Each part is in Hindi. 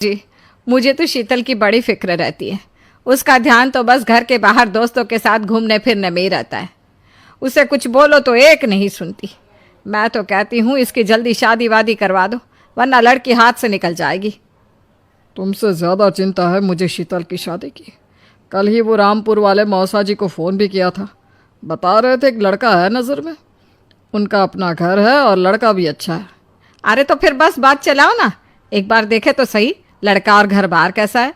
जी, मुझे तो शीतल की बड़ी फिक्र रहती है। उसका ध्यान तो बस घर के बाहर दोस्तों के साथ घूमने फिरने में ही रहता है। उसे कुछ बोलो तो एक नहीं सुनती। मैं तो कहती हूँ इसकी जल्दी शादी वादी करवा दो, वरना लड़की हाथ से निकल जाएगी। तुमसे ज़्यादा चिंता है मुझे शीतल की शादी की। कल ही वो रामपुर वाले मौसा जी को फ़ोन भी किया था। बता रहे थे एक लड़का है नज़र में। उनका अपना घर है और लड़का भी अच्छा है। अरे तो फिर बस बात चलाओ ना, एक बार देखे तो सही लड़का और घर बार कैसा है।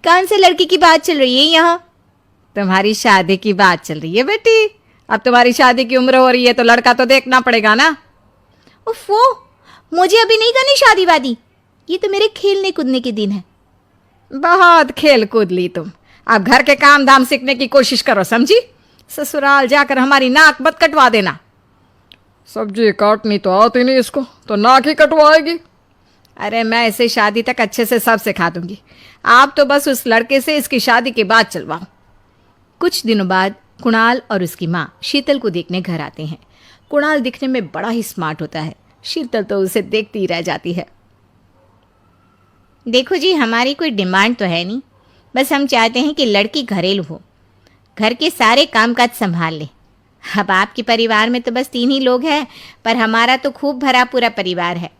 कौन से लड़की की बात चल रही है यहाँ? तुम्हारी शादी की बात चल रही है बेटी। अब तुम्हारी शादी की उम्र हो रही है तो लड़का तो देखना पड़ेगा ना। उफ़ो, मुझे अभी नहीं करनी शादी वादी। ये तो मेरे खेलने कूदने के दिन है। बहुत खेल कूद ली तुम। अब घर के काम धाम सीखने की कोशिश करो, समझी? ससुराल जाकर हमारी नाक मत कटवा देना। सब्जी काटनी तो आती नहीं इसको, तो नाक ही कटवाएगी। अरे मैं इसे शादी तक अच्छे से सब सिखा दूंगी। आप तो बस उस लड़के से इसकी शादी के बाद चलवाओ। कुछ दिनों बाद कुणाल और उसकी माँ शीतल को देखने घर आते हैं। कुणाल दिखने में बड़ा ही स्मार्ट होता है। शीतल तो उसे देखती ही रह जाती है। देखो जी, हमारी कोई डिमांड तो है नहीं, बस हम चाहते हैं कि लड़की घरेलू हो, घर के सारे कामकाज संभाल ले। अब आपके परिवार में तो बस 3 ही लोग हैं, पर हमारा तो खूब भरा पूरा परिवार है।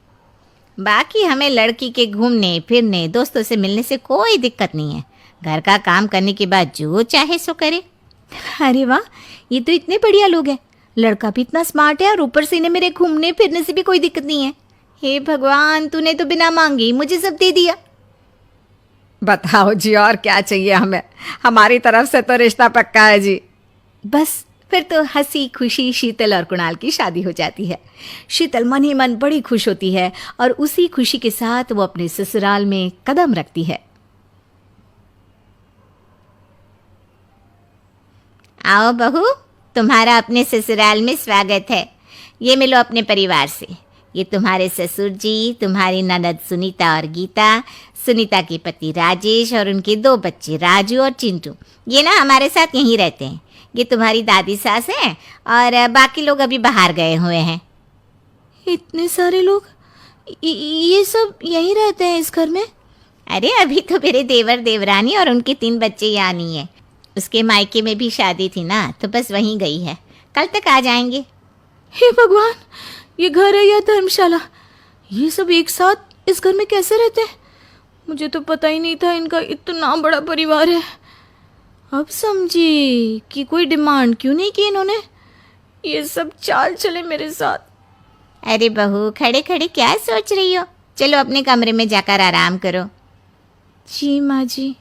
बाकी हमें लड़की के घूमने फिरने दोस्तों से मिलने से कोई दिक्कत नहीं है। घर का काम करने के बाद जो चाहे सो करे। अरे वाह, ये तो इतने बढ़िया लोग हैं। लड़का भी इतना स्मार्ट है और ऊपर से इन्हें मेरे घूमने फिरने से भी कोई दिक्कत नहीं है। हे भगवान, तूने तो बिना मांगे ही मुझे सब दे दिया। बताओ जी, और क्या चाहिए हमें? हमारी तरफ से तो रिश्ता पक्का है जी। बस फिर तो हंसी खुशी शीतल और कुणाल की शादी हो जाती है। शीतल मन ही मन बड़ी खुश होती है और उसी खुशी के साथ वो अपने ससुराल में कदम रखती है। आओ बहू, तुम्हारा अपने ससुराल में स्वागत है। ये मिलो अपने परिवार से। ये तुम्हारे ससुर जी, तुम्हारी ननद सुनीता और गीता, सुनीता के पति राजेश और उनके 2 बच्चे राजू और चिंटू। ये ना हमारे साथ यहीं रहते हैं। ये तुम्हारी दादी सास है और बाकी लोग अभी बाहर गए हुए हैं। इतने सारे लोग, ये सब यहीं रहते हैं इस घर में? अरे अभी तो मेरे देवर देवरानी और उनके 3 बच्चे यहाँ नहीं है। उसके मायके में भी शादी थी ना, तो बस वहीं गई है। कल तक आ जाएंगे। हे भगवान, ये घर है या धर्मशाला? ये सब एक साथ इस घर में कैसे रहते हैं? मुझे तो पता ही नहीं था इनका इतना बड़ा परिवार है। अब समझी कि कोई डिमांड क्यों नहीं की इन्होंने। ये सब चाल चले मेरे साथ। अरे बहू, खड़े खड़े क्या सोच रही हो? चलो अपने कमरे में जाकर आराम करो। जी माँ जी।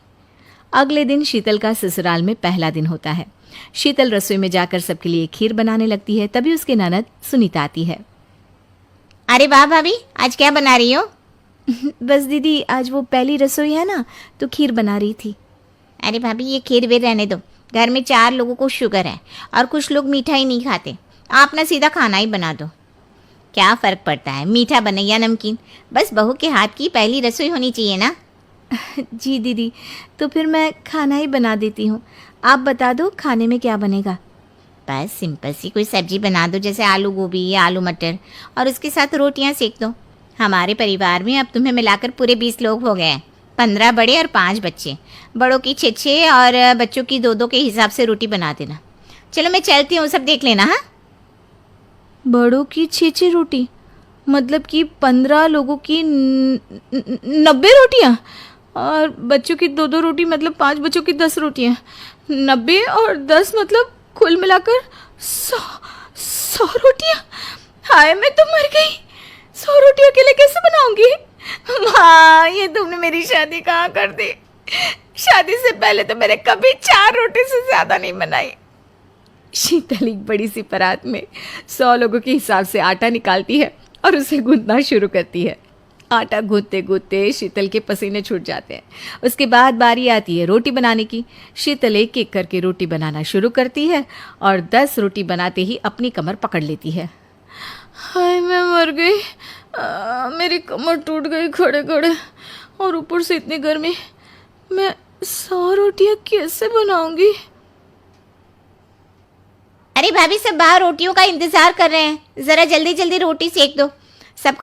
अगले दिन शीतल का ससुराल में पहला दिन होता है। शीतल रसोई में जाकर सबके लिए खीर बनाने लगती है। तभी उसके ननद सुनीता आती है। अरे वाह भाभी, आज क्या बना रही हो? बस दीदी, आज वो पहली रसोई है ना, तो खीर बना रही थी। अरे भाभी, ये खीर वे रहने दो। घर में 4 लोगों को शुगर है और कुछ लोग मीठा ही नहीं खाते। आप ना सीधा खाना ही बना दो। क्या फ़र्क पड़ता है, मीठा बने या नमकीन? बस बहू के हाथ की पहली रसोई होनी चाहिए ना। जी दीदी, तो फिर मैं खाना ही बना देती हूँ। आप बता दो खाने में क्या बनेगा? बस सिंपल सी कोई सब्जी बना दो, जैसे आलू गोभी या आलू मटर, और उसके साथ रोटियाँ सेक दो। हमारे परिवार में अब तुम्हें मिलाकर पूरे 20 लोग हो गए हैं। 15 बड़े और 5 बच्चे। बड़ों की 6 और बच्चों की 2 के हिसाब से रोटी बना देना। चलो मैं चलती हूँ, सब देख लेना। हाँ, बड़ों की 6 रोटी मतलब कि 15 लोगों की 90 रोटियाँ, और बच्चों की 2 रोटी मतलब 5 बच्चों की 10 रोटियाँ। 90 और 10 मतलब कुल मिलाकर 100 रोटियाँ। हाय, मैं तो मर गई। 100 रोटी अकेले कैसे बनाऊंगी? माँ, ये तुमने मेरी शादी कहाँ कर दी? शादी से पहले तो मैंने कभी 4 रोटी से ज़्यादा नहीं बनाई। शीतल एक बड़ी सी परात में 100 लोगों के हिसाब से आटा निकालती है और उसे गूंथना शुरू करती है। आटा गूंथते गूंथते शीतल के पसीने छूट जाते हैं। उसके बाद बारी आती है रोटी बनाने की। शीतल एक एक करके रोटी बनाना शुरू करती है और 10 रोटी बनाते ही अपनी कमर पकड़ लेती है। हाय, मैं मर गई। मेरी कमर टूट गई खड़े खड़े, और ऊपर से इतनी गर्मी। मैं 100 रोटियाँ कैसे बनाऊंगी? अरे भाभी, सब बाहर रोटियों का इंतजार कर रहे हैं। जरा जल्दी जल्दी रोटी सेक दो।